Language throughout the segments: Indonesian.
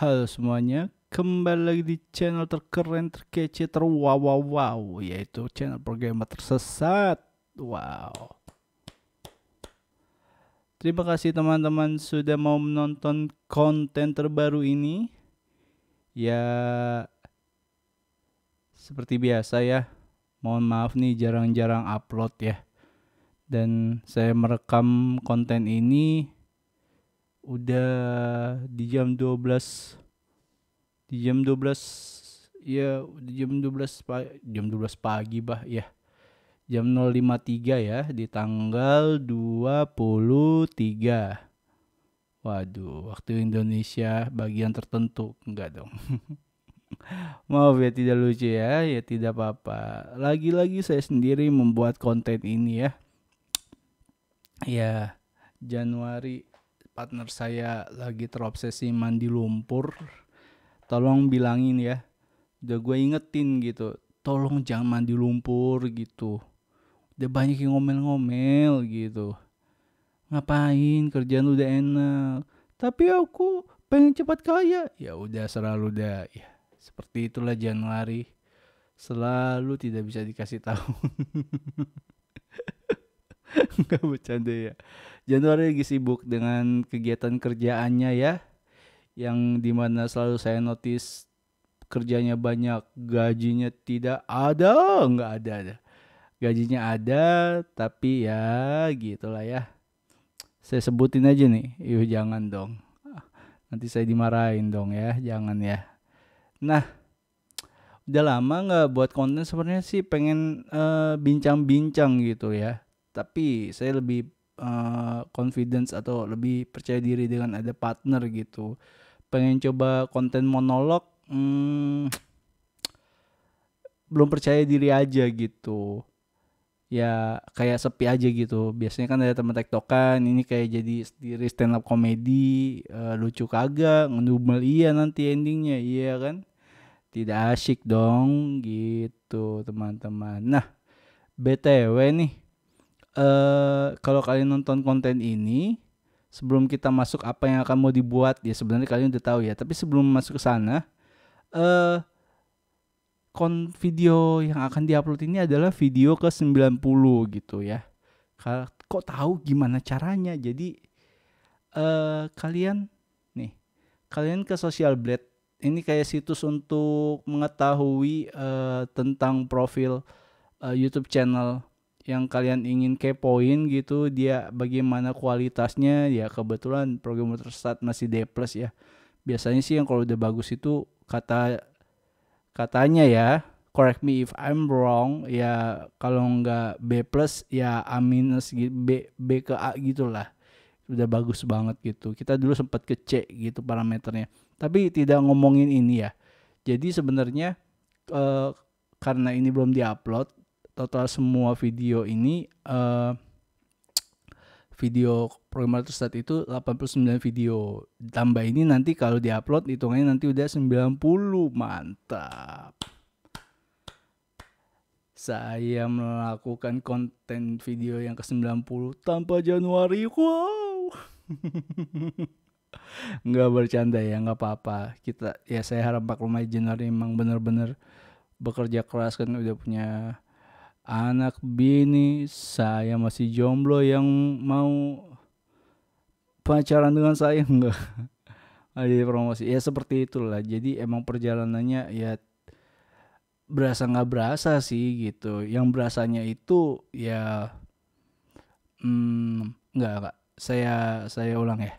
Halo semuanya, kembali lagi di channel terkeren, terkece, terwaw, yaitu channel Programmer Tersesat. Wow. Terima kasih teman-teman sudah mau menonton konten terbaru ini. Ya, seperti biasa ya. Mohon maaf nih jarang-jarang upload ya. Dan saya merekam konten ini udah di jam 12 di jam 12 ya di jam 12 pagi ya jam 0.53 ya di tanggal 23. Waduh, waktu Indonesia bagian tertentu enggak dong. Maaf ya tidak lucu ya tidak apa-apa. Lagi-lagi saya sendiri membuat konten ini ya. Ya, Januari partner saya lagi terobsesi mandi lumpur. Tolong bilangin ya, udah gue ingetin gitu, tolong jangan mandi lumpur gitu. Udah banyak yang ngomel-ngomel gitu, ngapain kerjaan udah enak tapi aku pengen cepat kaya. Ya udah selalu dah ya, seperti itulah Januari, selalu tidak bisa dikasih tahu. Nggak bercanda ya, Januari lagi sibuk dengan kegiatan kerjaannya ya, yang dimana selalu saya notice kerjanya banyak, gajinya tidak ada, nggak ada. Gajinya ada, tapi ya gitulah ya. Saya sebutin aja nih, yuk jangan dong. Nanti saya dimarahin dong ya, jangan ya. Nah, udah lama nggak buat konten sebenarnya sih pengen bincang-bincang gitu ya. Tapi saya lebih confidence atau lebih percaya diri dengan ada partner gitu. Pengen coba konten monolog, belum percaya diri aja gitu. Ya kayak sepi aja gitu. Biasanya kan ada teman tektokan, ini kayak jadi sendiri stand up comedy, lucu kagak, ngedumel iya nanti endingnya, iya kan? Tidak asyik dong gitu teman-teman. Nah, BTW nih, kalau kalian nonton konten ini, sebelum kita masuk apa yang akan mau dibuat, ya sebenarnya kalian udah tahu ya, tapi sebelum masuk ke sana, eh video yang akan diupload ini adalah video ke 90 gitu ya. Kok tahu gimana caranya? Jadi kalian nih, kalian ke Social Blade. Ini kayak situs untuk mengetahui tentang profil YouTube channel yang kalian ingin kepoin gitu, dia bagaimana kualitasnya. Ya kebetulan program tersesat masih D+ ya. Biasanya sih yang kalau udah bagus itu katanya ya, correct me if I'm wrong ya, kalau nggak B+ ya A minus gitu, B ke A gitulah, udah bagus banget gitu. Kita dulu sempat ke C gitu parameternya, tapi tidak ngomongin ini ya. Jadi sebenarnya eh, karena ini belum diupload, total semua video ini video programmer tersesat itu 89 video. Tambah ini nanti kalau diupload hitungannya nanti udah 90. Mantap. Saya melakukan konten video yang ke-90 tanpa Januari. Wow. Nggak bercanda ya, nggak apa-apa. Kita ya, saya harap maklum aja, Januari emang bener-bener bekerja keras kan, udah punya anak bini. Saya masih jomblo, yang mau pacaran dengan saya enggak. Ada promosi. Ya seperti itulah. Jadi emang perjalanannya ya berasa nggak berasa sih gitu. Yang berasanya itu ya, nggak. Saya ulang ya.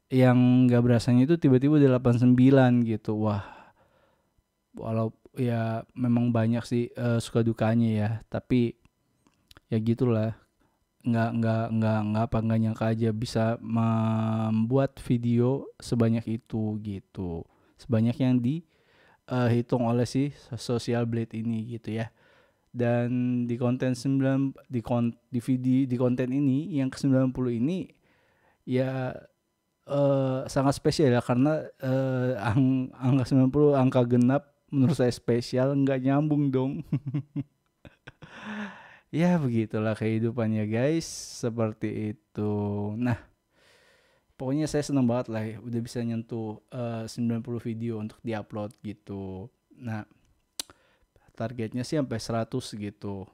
Yang nggak berasanya itu tiba-tiba 89 gitu. Wah, walau ya memang banyak sih suka dukanya ya. Tapi ya gitulah. Nggak nyangka aja bisa membuat video sebanyak itu gitu. Sebanyak yang dihitung oleh si Social Blade ini gitu ya. Dan di konten 9 di video di konten ini yang ke-90 ini ya sangat spesial ya, karena angka 90 angka genap menurut saya spesial, nggak nyambung dong. Ya begitulah kehidupannya guys, seperti itu. Nah, Pokoknya saya seneng banget lah ya, udah bisa nyentuh 90 video untuk diupload gitu. Nah, targetnya sih sampai 100 gitu.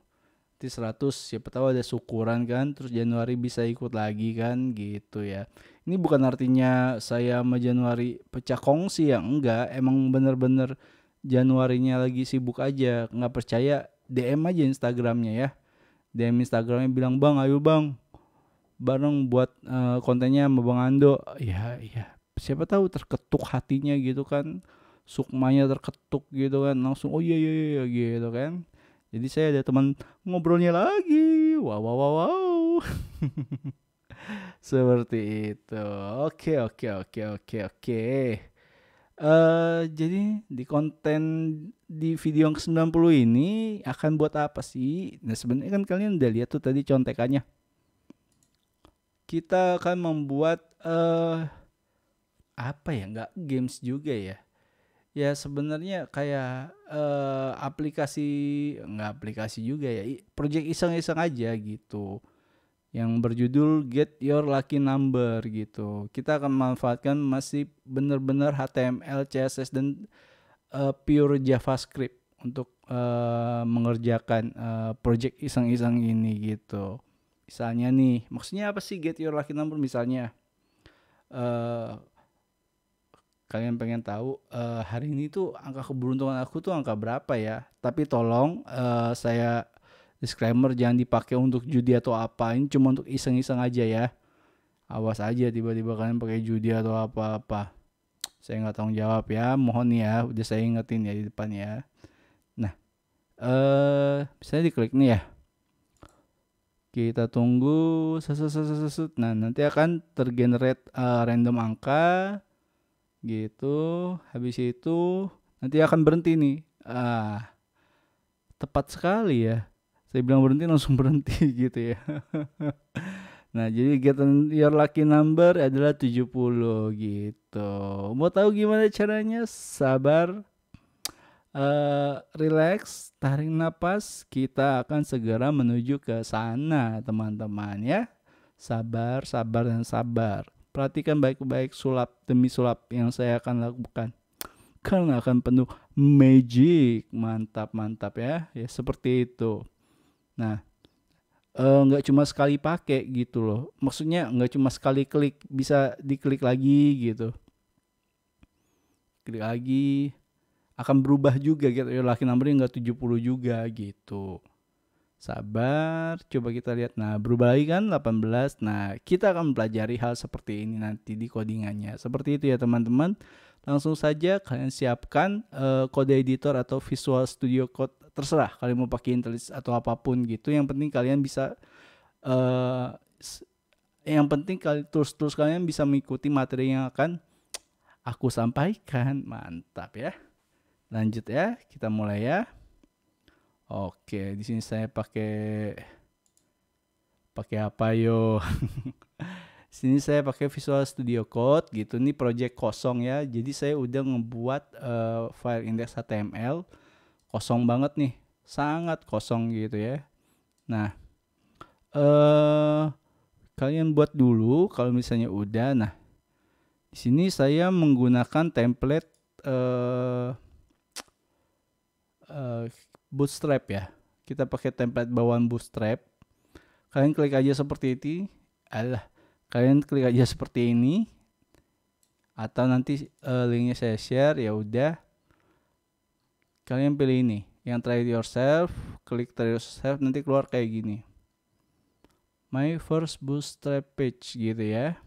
Nanti 100 siapa tahu ada syukuran kan, terus Januari bisa ikut lagi kan gitu ya. Ini bukan artinya saya sama Januari pecah kongsi ya, enggak. Emang bener-bener Januarinya lagi sibuk aja. Nggak percaya DM aja Instagramnya ya. DM Instagramnya bilang, "Bang, ayo bang, bareng buat kontennya sama Bang Ando." Ya, ya. Siapa tahu terketuk hatinya gitu kan. Sukmanya terketuk gitu kan. Langsung, "Oh iya iya iya," gitu kan. Jadi saya ada teman ngobrolnya lagi. Wow wow wow wow. Seperti itu. Oke oke oke oke oke. Jadi di konten di video yang ke-90 ini akan buat apa sih? Nah, sebenarnya kan kalian udah lihat tuh tadi contekannya. Kita akan membuat apa ya? Nggak games juga ya. Ya sebenarnya kayak aplikasi, nggak aplikasi juga ya. Project iseng-iseng aja gitu. Yang berjudul Get Your Lucky Number gitu. Kita akan memanfaatkan masih benar-benar HTML, CSS dan pure JavaScript untuk mengerjakan project iseng-iseng ini gitu. Misalnya nih, maksudnya apa sih Get Your Lucky Number? Misalnya eh, kalian pengen tahu hari ini tuh angka keberuntungan aku tuh angka berapa ya? Tapi tolong saya disclaimer, jangan dipakai untuk judi atau apa. Ini cuma untuk iseng-iseng aja ya. Awas aja tiba-tiba kalian pakai judi atau apa-apa. Saya nggak tanggung jawab ya. Mohon ya, udah saya ingetin ya di depan ya. Nah, bisa diklik nih ya. Kita tunggu. Nah, nanti akan tergenerate random angka gitu. Habis itu nanti akan berhenti nih. Tepat sekali ya. Saya bilang berhenti langsung berhenti gitu ya. Nah, jadi get your lucky number adalah 70 gitu. Mau tahu gimana caranya? Sabar, relax, tarik napas. Kita akan segera menuju ke sana, teman-teman ya. Sabar, sabar, dan sabar. Perhatikan baik-baik sulap demi sulap yang saya akan lakukan. Karena akan penuh magic. Mantap, mantap ya. Ya, seperti itu. Nah, nggak cuma sekali pakai gitu loh. Maksudnya nggak cuma sekali klik, bisa diklik lagi gitu. Klik lagi, akan berubah juga gitu. Ya, lucky numbernya nggak 70 juga gitu. Sabar, coba kita lihat. Nah, berubah lagi kan 18. Nah, kita akan pelajari hal seperti ini nanti di codingannya. Seperti itu ya teman-teman. Langsung saja kalian siapkan kode editor atau Visual Studio Code, terserah kalian mau pakai Intellis atau apapun gitu. Yang penting kalian bisa tools kalian bisa mengikuti materi yang akan aku sampaikan. Mantap ya. Lanjut ya, kita mulai ya. Oke, di sini saya pakai apa yo? Sini saya pakai Visual Studio Code gitu. Ini project kosong ya. Jadi saya udah ngebuat file index HTML kosong banget nih. Sangat kosong gitu ya. Nah, kalian buat dulu kalau misalnya udah. Nah, di sini saya menggunakan template Bootstrap ya. Kita pakai template bawaan Bootstrap. Kalian klik aja seperti ini. Kalian klik aja seperti ini. Atau nanti linknya saya share, ya udah. Kalian pilih ini, yang try it yourself. Klik try yourself, nanti keluar kayak gini. My first Bootstrap page gitu ya.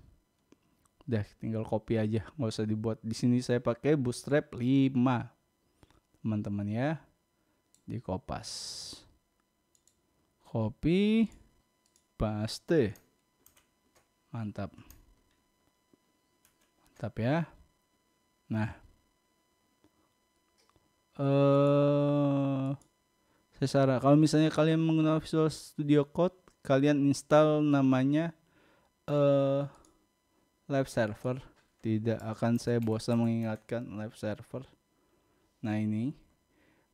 Udah, tinggal copy aja, nggak usah dibuat. Di sini saya pakai Bootstrap 5, teman-teman ya. Di kopas, copy, paste. Mantap ya. Nah, saya saran kalau misalnya kalian menggunakan Visual Studio Code, kalian install namanya live server. Tidak akan saya bosan mengingatkan live server. Nah, ini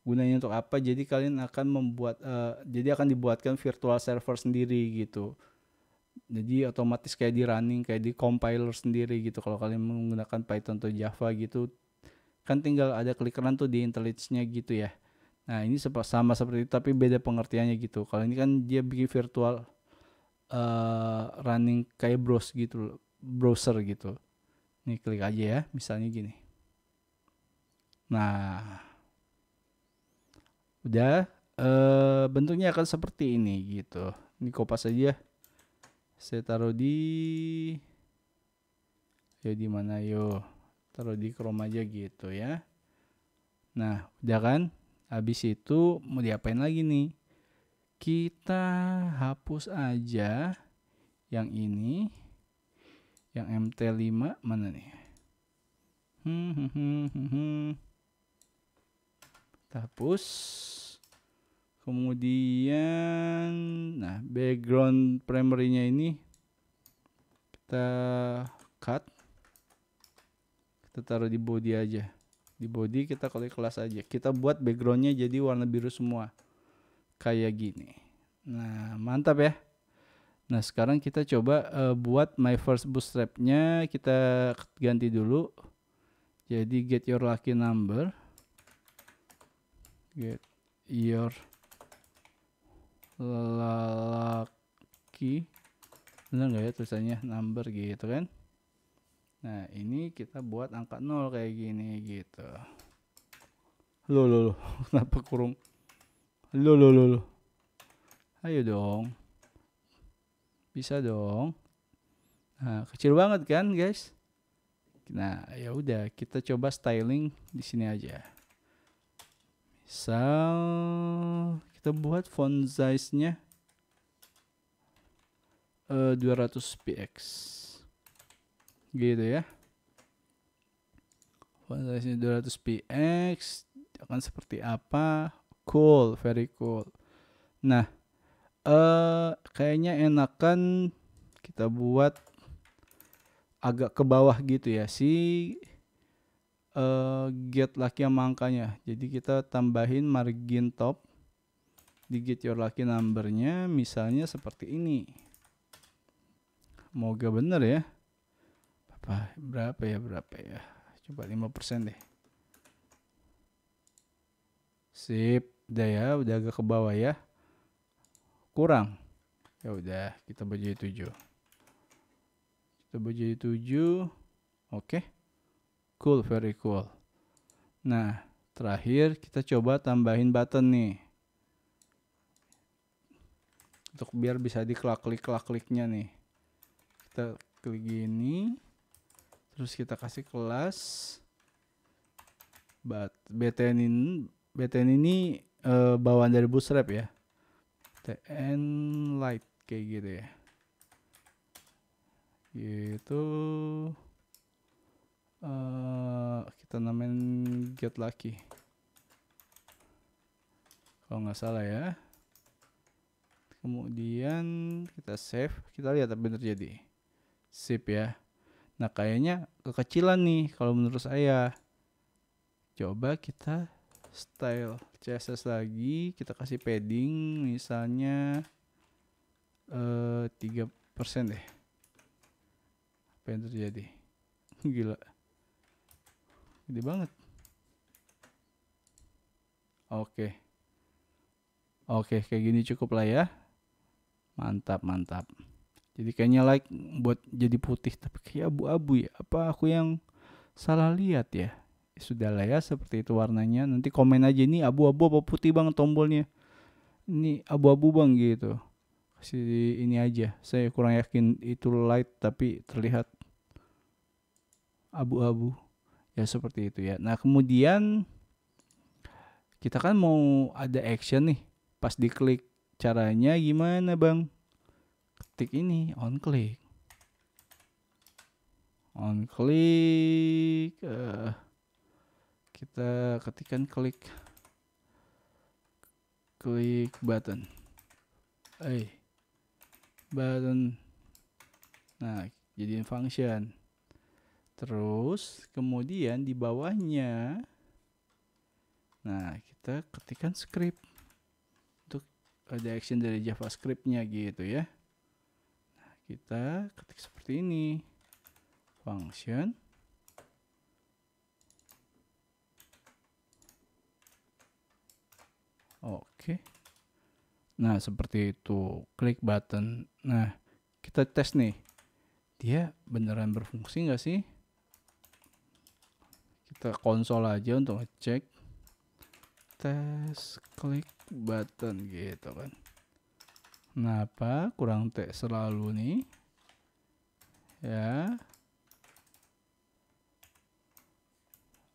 gunanya untuk apa? Jadi kalian akan membuat jadi akan dibuatkan virtual server sendiri gitu. Jadi otomatis kayak di running, kayak di compiler sendiri gitu. Kalau kalian menggunakan Python atau Java gitu, kan tinggal ada klik run tuh di IntelliJ-nya gitu ya. Nah ini sama seperti itu tapi beda pengertiannya gitu. Kalau ini kan dia bikin virtual running kayak browser gitu. Ini klik aja ya, misalnya gini. Nah udah bentuknya akan seperti ini gitu. Ini kopas aja. Saya taruh di mana yo, taruh di Chrome aja gitu ya. Nah udah kan, habis itu mau diapain lagi nih, kita hapus aja yang ini, yang MT5 mana nih, kita hapus. Kemudian nah background primary-nya ini kita cut, kita taruh di body aja. Di body kita klik kelas aja, kita buat backgroundnya jadi warna biru semua kayak gini. Nah mantap ya. Nah sekarang kita coba buat my first bootstrap-nya kita ganti dulu jadi get your lucky number, get your lucky, bener nggak ya tulisannya number gitu kan. Nah ini kita buat angka 0 kayak gini gitu. Loh kenapa kurung? Loh ayo dong, bisa dong. Nah kecil banget kan guys. Nah ya udah kita coba styling di sini aja. Misal kita buat font size-nya 200 px gitu ya. Font size-nya 200 px akan seperti apa? Cool, very cool. Nah kayaknya enakan kita buat agak ke bawah gitu ya si get lucky sama angkanya. Jadi kita tambahin margin top di get your lucky numbernya misalnya seperti ini. Moga bener ya. Berapa ya? Coba 5% deh. Sip, udah ya, udah agak ke bawah ya. Kurang. Ya udah, kita buat jadi 7. Oke. Cool, very cool. Nah, terakhir kita coba tambahin button nih. Untuk biar bisa diklik-kliknya nih. Kita klik gini. Terus kita kasih kelas btn ini bawaan dari Bootstrap ya. TN light kayak gitu ya. Gitu. Kita namain get lucky kalau nggak salah ya. Kemudian kita save, kita lihat apa bener jadi. Sip ya. Nah kayaknya kekecilan nih kalau menurut saya. Coba kita style CSS lagi, kita kasih padding misalnya 3% deh. Apa yang terjadi? Gila, gede banget. Oke, kayak gini cukup lah ya. Mantap. Jadi kayaknya like buat jadi putih tapi kayak abu-abu ya. Apa aku yang salah lihat ya? Sudahlah ya, seperti itu warnanya. Nanti komen aja ini abu-abu apa putih bang tombolnya. Ini abu-abu bang gitu. Kasih ini aja. Saya kurang yakin itu light tapi terlihat abu-abu. Ya seperti itu ya. Nah kemudian kita kan mau ada action nih. Pas diklik, caranya gimana bang? Ketik ini, on click. Kita ketikkan klik button. Button. Nah, jadiin function. Terus kemudian di bawahnya, nah kita ketikkan script untuk ada action dari JavaScript-nya gitu ya. Nah, kita ketik seperti ini. Function. Oke. Nah, seperti itu. Klik button. Nah, kita tes nih. Dia beneran berfungsi nggak sih? Kita konsol aja untuk ngecek. Tes, klik button gitu kan. Kenapa kurang T selalu nih? Ya.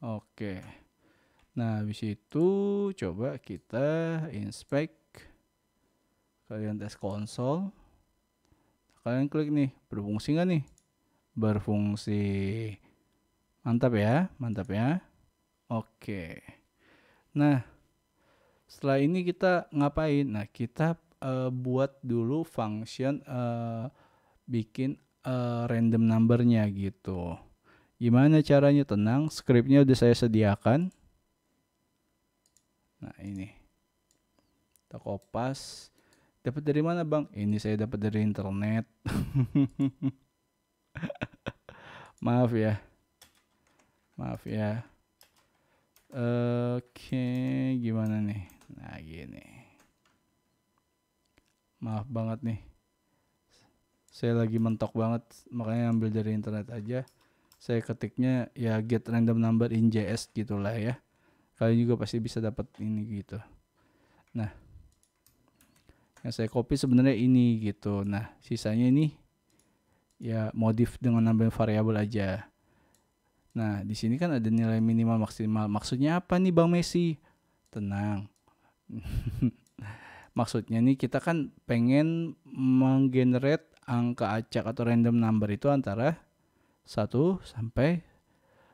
Oke. Nah, habis itu coba kita inspect. Kalian tes konsol. Kalian klik nih, berfungsi nggak nih? Berfungsi. Mantap ya, mantap ya. Oke. Nah, setelah ini kita ngapain? Nah, kita buat dulu function bikin random numbernya gitu. Gimana caranya? Tenang, scriptnya udah saya sediakan. Nah, ini. Kita kopas. Dapat dari mana, Bang? Ini saya dapat dari internet. Maaf ya. Maaf ya. Oke, gimana nih? Nah, gini. Maaf banget nih. Saya lagi mentok banget, makanya ambil dari internet aja. Saya ketiknya ya get random number in JS gitulah ya. Kalian juga pasti bisa dapat ini gitu. Nah, yang saya copy sebenarnya ini gitu. Nah, sisanya ini ya modif dengan nambahin variabel aja. Nah, di sini kan ada nilai minimal maksimal. Maksudnya apa nih Bang Messi? Tenang. Maksudnya nih kita kan pengen menggenerate angka acak atau random number itu antara 1 sampai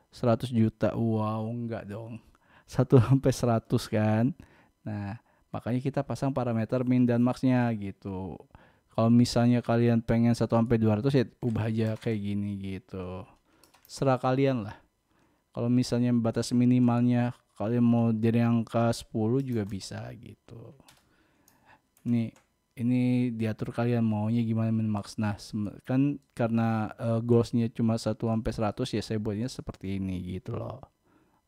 100 juta. Wow, enggak dong. 1 sampai 100 kan. Nah, makanya kita pasang parameter min dan maxnya gitu. Kalau misalnya kalian pengen 1 sampai 200 ya ubah aja kayak gini gitu. Serah kalian lah. Kalau misalnya batas minimalnya kalian mau dari angka 10 juga bisa gitu. Ini diatur kalian maunya gimana min max. Nah, kan karena goalsnya cuma 1 sampai 100 ya saya buatnya seperti ini gitu loh.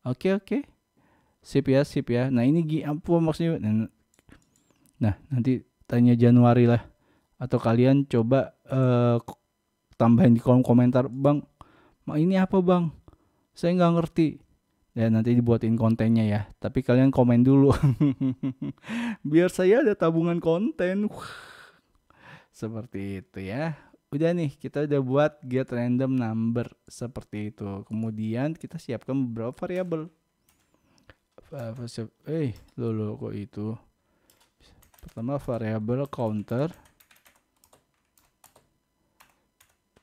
Oke. Sip ya. Nah, ini apa maksudnya? Nah, nanti tanya Januari lah. Atau kalian coba tambahin di kolom komentar, Bang, ini apa Bang? Saya nggak ngerti. Dan nanti dibuatin kontennya ya. Tapi kalian komen dulu. Biar saya ada tabungan konten. Seperti itu ya. Udah nih, kita udah buat get random number seperti itu. Kemudian kita siapkan beberapa variabel. Loh kok itu. Pertama variabel counter.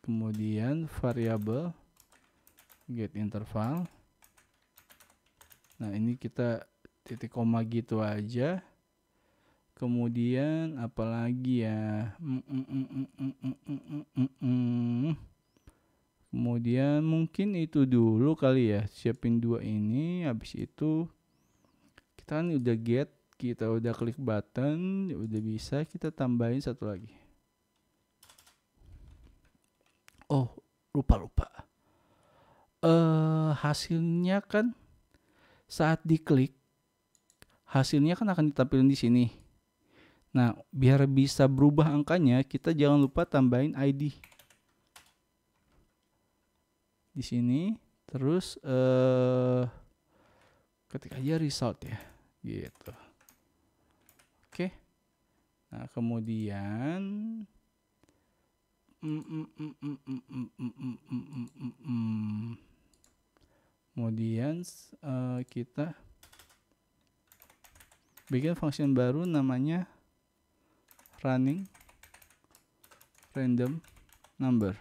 Kemudian variabel get interval. Nah, ini kita titik koma gitu aja. Kemudian apalagi ya? Kemudian mungkin itu dulu kali ya. Siapin 2 ini. Habis itu kita kan udah get, kita udah klik button, udah bisa kita tambahin satu lagi. Oh, lupa. Hasilnya kan saat diklik, hasilnya kan akan ditampilkan di sini. Nah, biar bisa berubah angkanya, kita jangan lupa tambahin ID di sini. Terus ketik aja result ya, gitu. Oke. Nah, kemudian kita bikin function baru namanya running random number.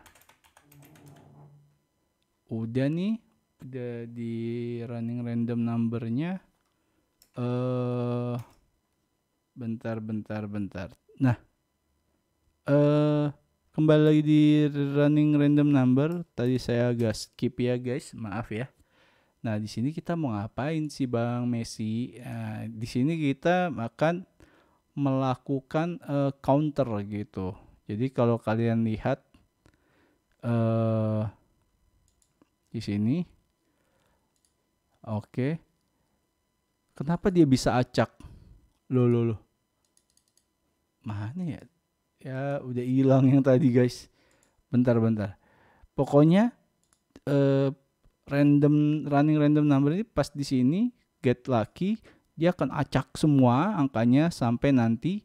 Udah nih, udah di running random numbernya. Bentar. Nah, kembali lagi di running random number. Tadi saya agak skip ya guys, maaf ya. Nah, di sini kita mau ngapain sih Bang Messi? Di sini kita akan melakukan counter gitu. Jadi kalau kalian lihat di sini, oke. Kenapa dia bisa acak? Loh. Mana ya? Ya udah hilang yang tadi guys. Bentar. Pokoknya running random number ini pas di sini get lucky, dia akan acak semua angkanya sampai nanti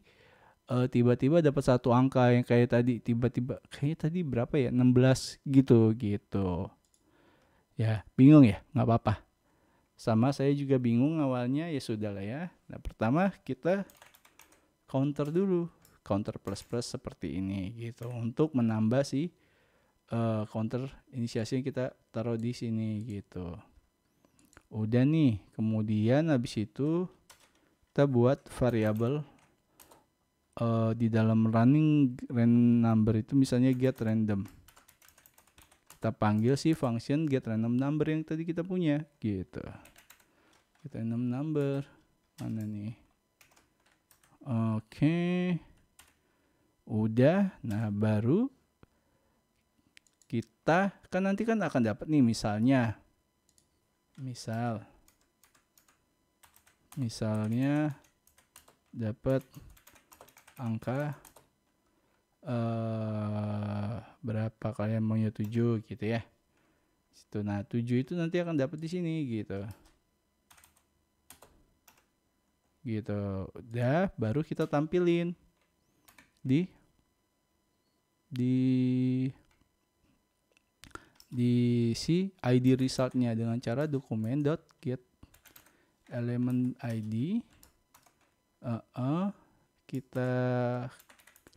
tiba-tiba dapat satu angka yang kayak tadi, tiba-tiba kayak tadi berapa ya, 16 gitu. Ya bingung ya, nggak apa-apa. Sama saya juga bingung awalnya, ya sudah lah ya. Nah pertama kita counter dulu, counter plus seperti ini gitu, untuk menambah si counter inisiasi yang kita taruh di sini gitu. Udah nih, kemudian habis itu kita buat variabel di dalam running number itu, misalnya get random. Kita panggil si function get random number yang tadi kita punya gitu. Get random number mana nih? Oke. Udah. Nah, baru kita kan nanti kan akan dapat nih misalnya dapat angka berapa, kalian maunya 7 gitu ya. Nah 7 itu nanti akan dapat di sini gitu. Udah, baru kita tampilin di si ID resultnya dengan cara dokumen.get element ID, kita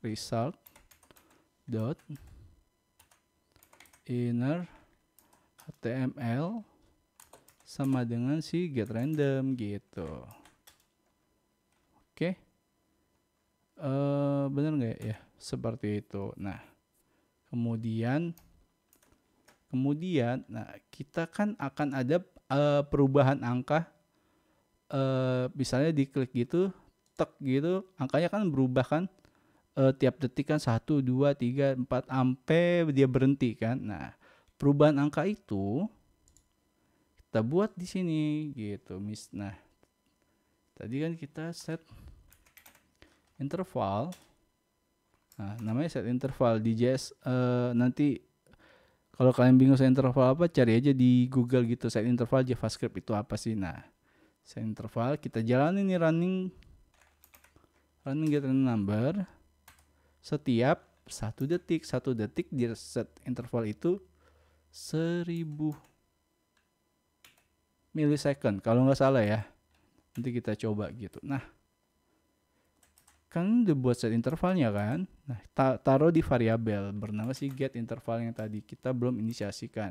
result dot inner HTML sama dengan si get random gitu. Oke. Bener nggak ya? Seperti itu. Nah, kemudian nah kita kan akan ada perubahan angka, misalnya diklik gitu, tek gitu, angkanya kan berubah kan, tiap detik kan 1, 2, 3, 4 sampai dia berhenti kan. Nah, perubahan angka itu kita buat di sini gitu. Nah, tadi kan kita set interval. Nah, namanya set interval di JS. Nanti kalau kalian bingung set interval apa, cari aja di Google gitu, set interval JavaScript itu apa sih. Nah, set interval kita jalanin nih running get random number setiap 1 detik. 1 detik di set interval itu 1000 milisecond kalau nggak salah ya. Nanti kita coba gitu. Nah, kan udah buat set intervalnya kan. Nah, taruh di variabel bernama si get interval yang tadi kita belum inisiasikan.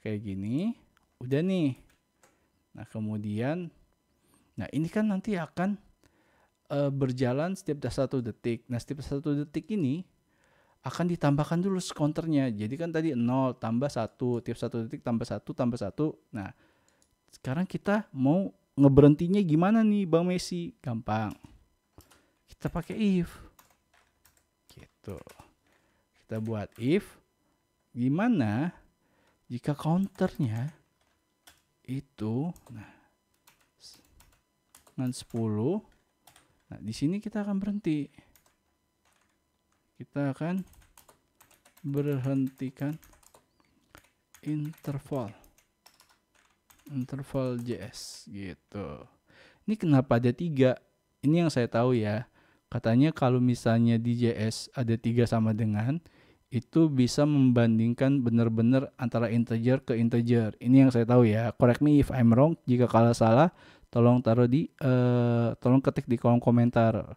Kayak gini. Udah nih. Nah, kemudian, nah ini kan nanti akan berjalan setiap 1 detik. Nah, setiap 1 detik ini akan ditambahkan dulu counternya. Jadi kan tadi 0 tambah 1, tiap 1 detik tambah 1 tambah 1. Nah, sekarang kita mau ngeberhentinya gimana nih Bang Messi? Gampang. Kita pakai if. Gitu. Kita buat if gimana jika counternya itu dengan 10. Nah, di sini kita akan berhenti. Kita akan berhentikan interval JS gitu. Ini kenapa ada 3? Ini yang saya tahu ya. Katanya kalau misalnya di JS ada 3 sama dengan, itu bisa membandingkan benar-benar antara integer ke integer. Ini yang saya tahu ya. Correct me if I'm wrong. Jika kalau salah, tolong taruh di tolong ketik di kolom komentar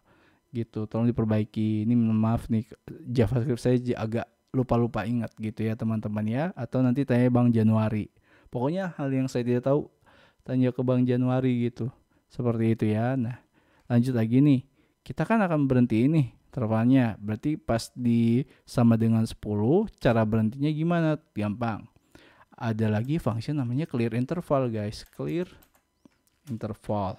gitu. Tolong diperbaiki. Ini maaf nih, JavaScript saya agak lupa ingat gitu ya teman-teman ya. Atau nanti tanya Bang Januari. Pokoknya hal yang saya tidak tahu, tanya ke Bang Januari gitu. Seperti itu ya. Nah, lanjut lagi nih. Kita kan akan berhenti ini intervalnya. Berarti pas di sama dengan 10, cara berhentinya gimana? Gampang. Ada lagi function namanya clear interval guys. Clear interval.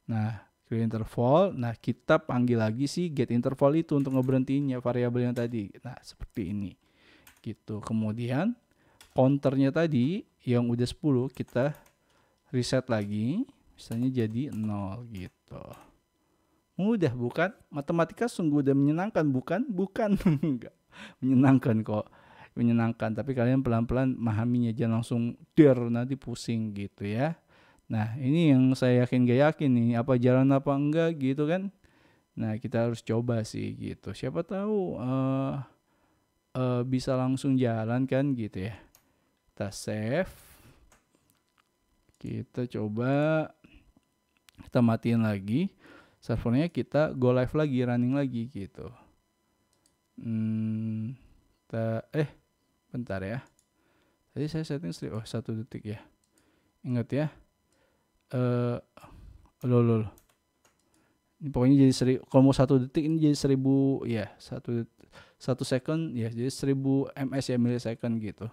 Nah, create interval. Nah, kita panggil lagi si get interval itu untuk ngeberhentiinnya variabel yang tadi. Nah, seperti ini. Gitu. Kemudian counternya tadi yang udah 10 kita reset lagi, misalnya jadi 0 gitu. Mudah bukan? Matematika sungguh udah menyenangkan bukan? Bukan. Enggak. Menyenangkan kok. Menyenangkan, tapi kalian pelan-pelan memahaminya, jangan langsung nanti pusing gitu ya. Nah, ini yang saya yakin gak yakin nih, apa jalan apa enggak gitu kan. Nah, kita harus coba sih gitu. Siapa tahu bisa langsung jalan kan gitu ya. Kita save. Kita coba, kita matiin lagi servernya, kita go live lagi, running lagi gitu. Bentar ya. Tadi saya setting 1 detik ya. Ingat ya. Ini pokoknya jadi kalau mau 1 detik ini jadi 1000 ya, 1 second ya, jadi 1000 ms ya, millisecond gitu.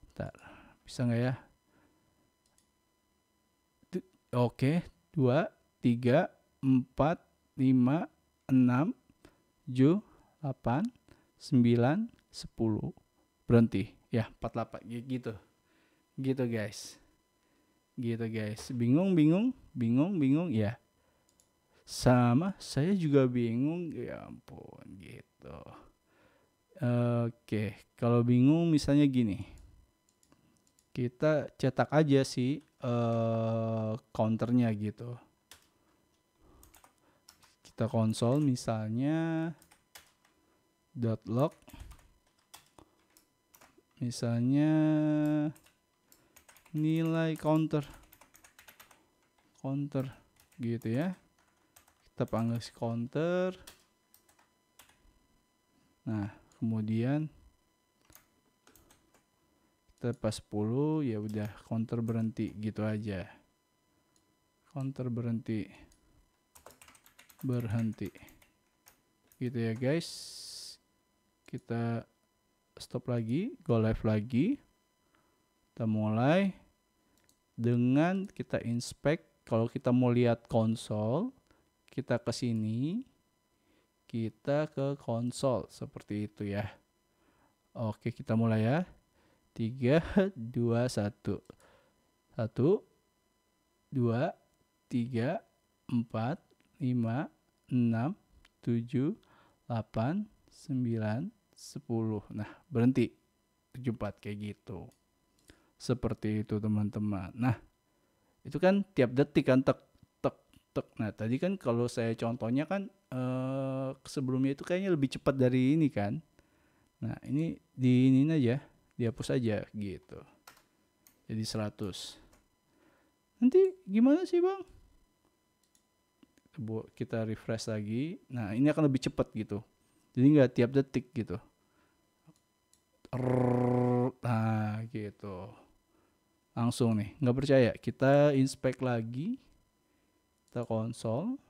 Bentar, bisa nggak ya? Oke, 2, 3, 4, 5, 6, 7, 8, 9, 10. Berhenti ya, 48 gitu. Gitu guys. Bingung ya. Sama, saya juga bingung, ya ampun gitu. Oke, kalau bingung misalnya gini, kita cetak aja sih counternya gitu. Kita konsol misalnya .log, misalnya nilai counter gitu ya. Kita panggil counter. Nah, kemudian kita pas 10 ya udah, counter berhenti gitu aja. Counter berhenti gitu ya guys. Kita stop lagi, go live lagi. Kita mulai dengan kita inspect. Kalau kita mau lihat konsol, kita ke sini, kita ke konsol seperti itu ya. Oke, kita mulai ya. 3, 2, 1. 1, 2, 3, 4, 5, 6, 7, 8, 9, 10. Nah, berhenti. 74 kayak gitu. Seperti itu teman-teman. Nah, itu kan tiap detik kan, tek. Nah, tadi kan kalau saya contohnya kan sebelumnya itu kayaknya lebih cepat dari ini kan. Nah, ini diinin aja, dihapus aja gitu. Jadi 100. Nanti gimana sih bang? Kita refresh lagi. Nah, ini akan lebih cepat gitu. Jadi nggak tiap detik gitu. Nah, gitu. Langsung nih, nggak percaya, kita inspect lagi. Kita konsol.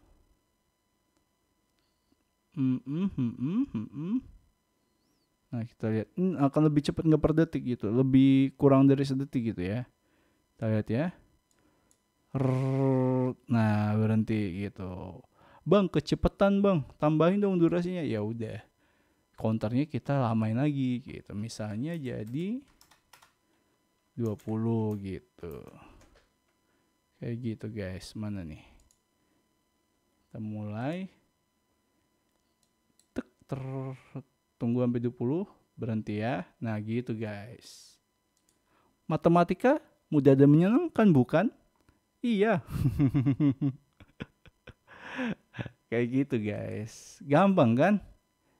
Nah, kita lihat akan lebih cepat nggak per detik gitu, lebih kurang dari sedetik gitu ya. Kita lihat ya. Nah, berhenti gitu. Bang, kecepatan bang, tambahin dong durasinya. Ya udah, counternya kita lamain lagi gitu. Misalnya jadi 20 gitu. Kayak gitu guys. Mana nih? Kita mulai. Tunggu sampai 20, berhenti ya. Nah, gitu guys. Matematika mudah dan menyenangkan bukan? Iya. Kayak gitu guys. Gampang kan?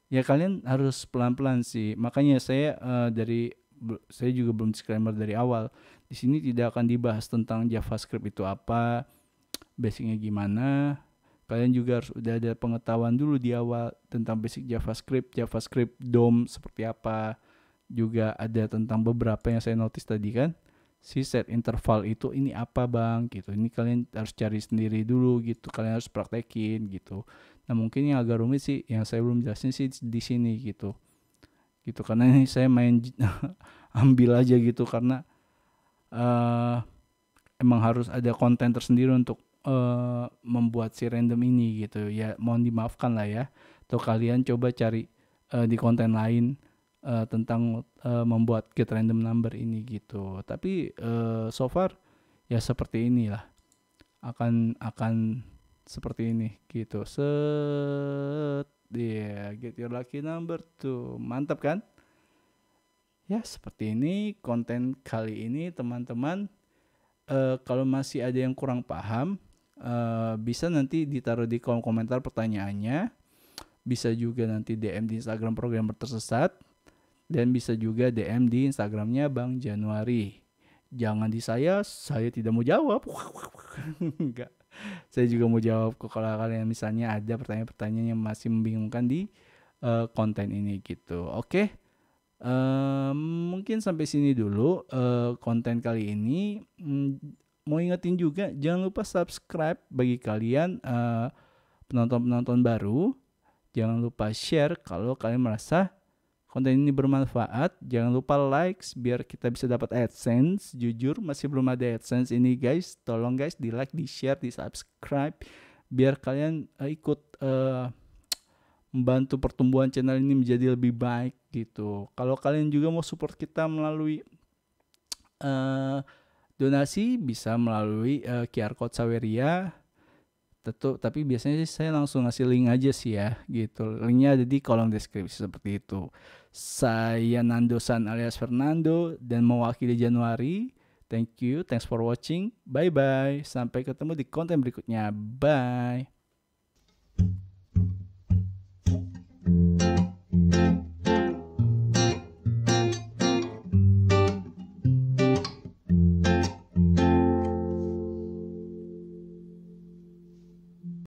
Ya kalian harus pelan-pelan sih. Makanya saya saya juga belum disclaimer dari awal. Di sini tidak akan dibahas tentang JavaScript itu apa, basicnya gimana. Kalian juga harus udah ada pengetahuan dulu di awal tentang basic JavaScript DOM seperti apa. Juga ada tentang beberapa yang saya notice tadi kan. Si set interval itu ini apa bang gitu. Ini kalian harus cari sendiri dulu gitu. Kalian harus praktekin gitu. Nah, mungkin yang agak rumit sih yang saya belum jelasin sih di sini gitu. Gitu karena ini saya main ambil aja gitu karena emang harus ada konten tersendiri untuk membuat si random ini gitu ya, mohon dimaafkan lah ya. Atau kalian coba cari di konten lain tentang membuat get random number ini gitu. Tapi so far ya seperti inilah, akan seperti ini gitu. Set yeah, get your lucky number tuh, mantap kan? Ya seperti ini konten kali ini teman-teman. Kalau masih ada yang kurang paham, bisa nanti ditaruh di kolom komentar pertanyaannya. Bisa juga nanti DM di Instagram Programmer Tersesat. Dan bisa juga DM di Instagramnya Bang Januari. Jangan di saya tidak mau jawab. Enggak. Saya juga mau jawab kok kalau kalian misalnya ada pertanyaan-pertanyaan yang masih membingungkan di konten ini gitu. Oke. Mungkin sampai sini dulu konten kali ini. Mau ingetin juga jangan lupa subscribe bagi kalian penonton-penonton baru. Jangan lupa share kalau kalian merasa konten ini bermanfaat. Jangan lupa likes biar kita bisa dapat AdSense. Jujur masih belum ada AdSense ini guys. Tolong guys di like, di share, di subscribe biar kalian ikut membantu pertumbuhan channel ini menjadi lebih baik gitu. Kalau kalian juga mau support kita melalui donasi, bisa melalui QR Code Saweria. Tapi biasanya sih saya langsung ngasih link aja sih ya gitu. Linknya ada di kolom deskripsi seperti itu. Saya Nandosan alias Fernando dan mewakili Januari. Thank you, thanks for watching. Bye bye. Sampai ketemu di konten berikutnya. Bye.